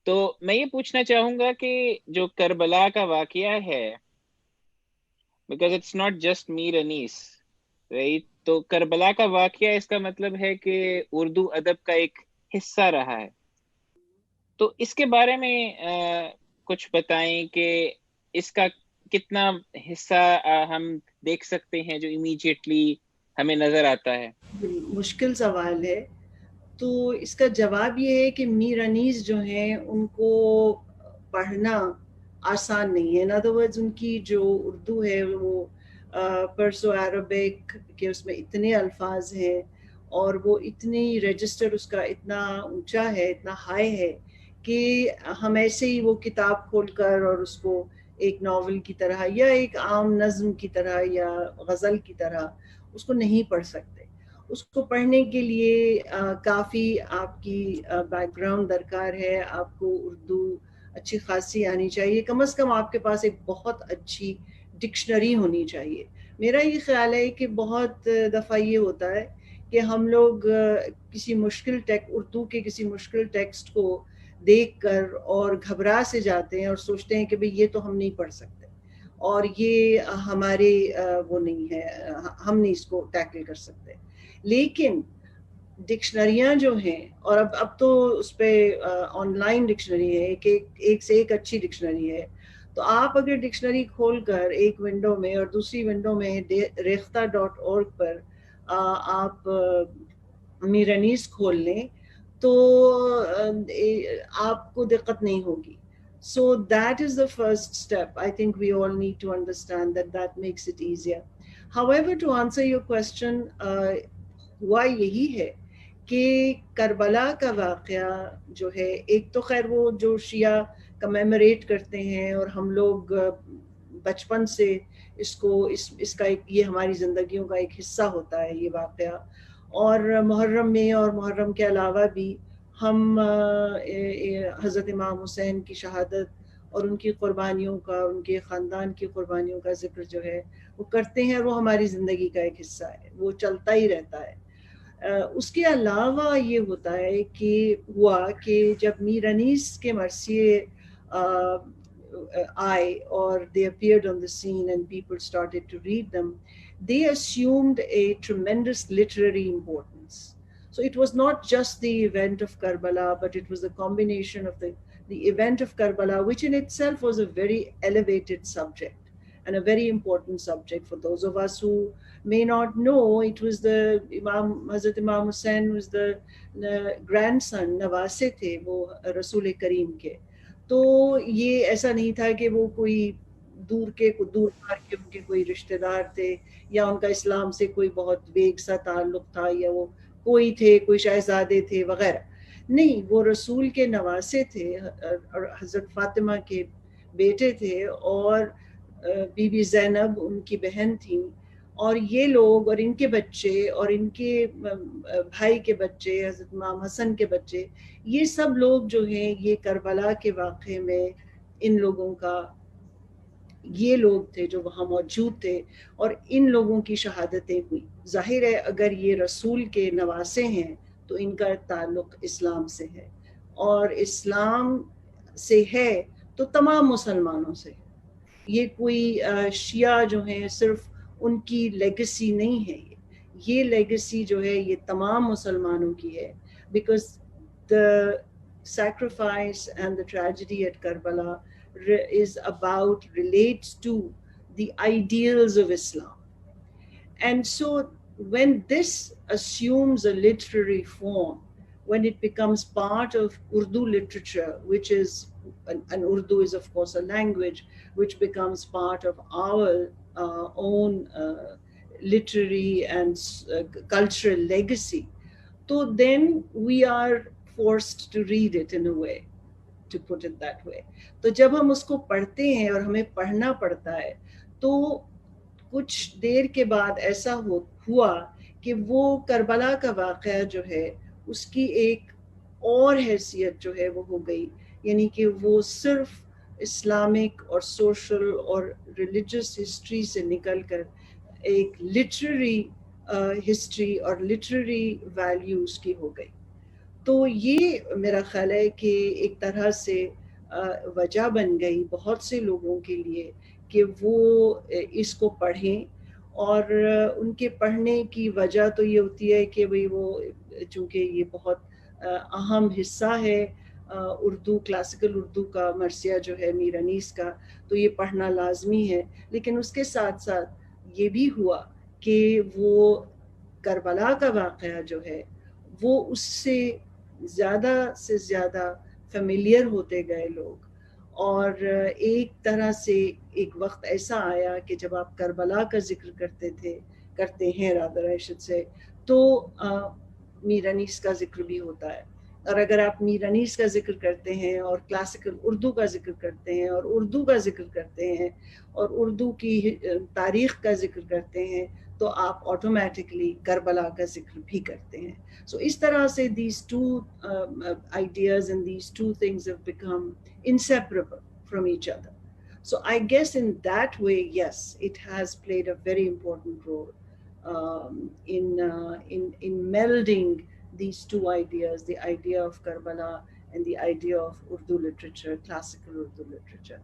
تو میں یہ پوچھنا چاہوں گا کہ جو کربلا کا واقعہ ہے، because it's not just Mir Anees, right? تو کربلا کا واقعہ اس کا مطلب ہے کہ اردو ادب کا ایک حصہ رہا ہے. تو اس کے بارے میں کچھ بتائیں کہ اس کا کتنا حصہ ہم دیکھ سکتے ہیں جو امیجیٹلی ہمیں نظر آتا ہے. مشکل سوال ہے. تو اس کا جواب یہ ہے کہ میر انیس جو ہیں ان کو پڑھنا آسان نہیں ہے. ان ادر ورڈز ان کی جو اردو ہے وہ پرسو عربک کہ اس میں اتنے الفاظ ہیں اور وہ اتنی رجسٹر اس کا اتنا اونچا ہے، اتنا ہائی ہے کہ ہم ایسے ہی وہ کتاب کھول کر اور اس کو ایک ناول کی طرح یا ایک عام نظم کی طرح یا غزل کی طرح اس کو نہیں پڑھ سکتے. اس کو پڑھنے کے لیے کافی آپ کی بیک گراؤنڈ درکار ہے. آپ کو اردو اچھی خاصی آنی چاہیے، کم از کم آپ کے پاس ایک بہت اچھی ڈکشنری ہونی چاہیے. میرا یہ خیال ہے کہ بہت دفعہ یہ ہوتا ہے کہ ہم لوگ کسی مشکل اردو کے کسی مشکل ٹیکسٹ کو دیکھ کر اور گھبرا سے جاتے ہیں اور سوچتے ہیں کہ بھئی یہ تو ہم نہیں پڑھ سکتے اور یہ ہمارے وہ نہیں ہے، ہم نہیں اس کو ٹیکل کر سکتے. لیکن ڈکشنریاں جو ہیں، اور اب تو اس پہ آن لائن ڈکشنری ہے کہ ایک سے ایک اچھی ڈکشنری ہے. تو آپ اگر ڈکشنری کھول کر ایک ونڈو میں اور دوسری ونڈو میں ریختہ.org پر آپ میر انیس کھول لیں تو آپ کو دقت نہیں ہوگی. So that is the first step. I think we all need to understand that makes it easier. However, to answer your question, ہوا یہی ہے کہ کربلا کا واقعہ جو ہے، ایک تو خیر وہ جو شیعہ کمیموریٹ کرتے ہیں اور ہم لوگ بچپن سے اس کو اس کا ایک یہ ہماری زندگیوں کا ایک حصہ ہوتا ہے یہ واقعہ. اور محرم میں اور محرم کے علاوہ بھی ہم حضرت امام حسین کی شہادت اور ان کی قربانیوں کا، ان کے خاندان کی قربانیوں کا ذکر جو ہے وہ کرتے ہیں، اور وہ ہماری زندگی کا ایک حصہ ہے، وہ چلتا ہی رہتا ہے. اس کے علاوہ یہ ہوتا ہے کہ ہوا کہ جب میر انیس کے مرثیے آئے اور they appeared on the scene and people started to read them, they assumed a tremendous literary importance. So it was not just the event of Karbala, but it was a combination of the event of Karbala, which in itself was a very elevated subject and a very important subject. For those of us who may not know, it was the Hazrat Imam Hussain was the grandson, نواسے تھے وہ رسول کریم کے. تو یہ ایسا نہیں تھا کہ وہ کوئی دور پار کے ان کے کوئی رشتہ دار تھے یا ان کا اسلام سے کوئی بہت ویگ سا تعلق تھا یا وہ کوئی تھے، کوئی شہزادے تھے وغیرہ. نہیں، وہ رسول کے نواسے تھے اور حضرت فاطمہ کے بیٹے تھے اور بی بی زینب ان کی بہن تھیں. اور یہ لوگ اور ان کے بچے اور ان کے بھائی کے بچے، حضرت امام حسن کے بچے، یہ سب لوگ جو ہیں یہ کربلا کے واقعے میں ان لوگوں کا، یہ لوگ تھے جو وہاں موجود تھے اور ان لوگوں کی شہادتیں ہوئی. ظاہر ہے اگر یہ رسول کے نواسے ہیں تو ان کا تعلق اسلام سے ہے، اور اسلام سے ہے تو تمام مسلمانوں سے. یہ کوئی شیعہ جو ہیں صرف ان کی لیگسی نہیں ہے، یہ لیگسی جو ہے یہ تمام مسلمانوں کی ہے. Because the sacrifice and the tragedy at Karbala relates to the ideals of Islam. And so when this assumes a literary form, when it becomes part of Urdu literature, which is, and Urdu is of course a language, which becomes part of our own literary and cultural legacy, so then we are forced to read it in a way, to put it that way. تو جب ہم اس کو پڑھتے ہیں اور ہمیں پڑھنا پڑتا ہے تو کچھ دیر کے بعد ایسا ہوا کہ وہ کربلا کا واقعہ جو ہے اس کی ایک اور حیثیت جو ہے وہ ہو گئی، یعنی کہ وہ صرف اسلامک اور سوشل اور ریلیجس ہسٹری سے نکل کر ایک لٹریری ہسٹری اور لٹریری ویلیوز کی ہو گئی. تو یہ میرا خیال ہے کہ ایک طرح سے وجہ بن گئی بہت سے لوگوں کے لیے کہ وہ اس کو پڑھیں، اور ان کے پڑھنے کی وجہ تو یہ ہوتی ہے کہ بھئی وہ چونکہ یہ بہت اہم حصہ ہے اردو، کلاسیکل اردو کا، مرثیہ جو ہے میر انیس کا، تو یہ پڑھنا لازمی ہے۔ لیکن اس کے ساتھ ساتھ یہ بھی ہوا کہ وہ کربلا کا واقعہ جو ہے وہ اس سے زیادہ فیملیئر ہوتے گئے لوگ، اور ایک طرح سے ایک وقت ایسا آیا کہ جب آپ کربلا کا ذکر کرتے ہیں رادر ایشد سے، تو میر انیس کا ذکر بھی ہوتا ہے، اور اگر آپ میر انیس کا ذکر کرتے ہیں اور کلاسیکل اردو کا ذکر کرتے ہیں اور اردو کا ذکر کرتے ہیں اور اردو کی تاریخ کا ذکر کرتے ہیں، تو آپ آٹومیٹکلی کربلا کا ذکر بھی کرتے ہیں۔ So اس طرح سے these two ideas and these two things have become inseparable from each other. So I guess in that way, yes, it has played a very important role in melding these two ideas, the idea of Karbala and the idea of Urdu literature, classical Urdu literature.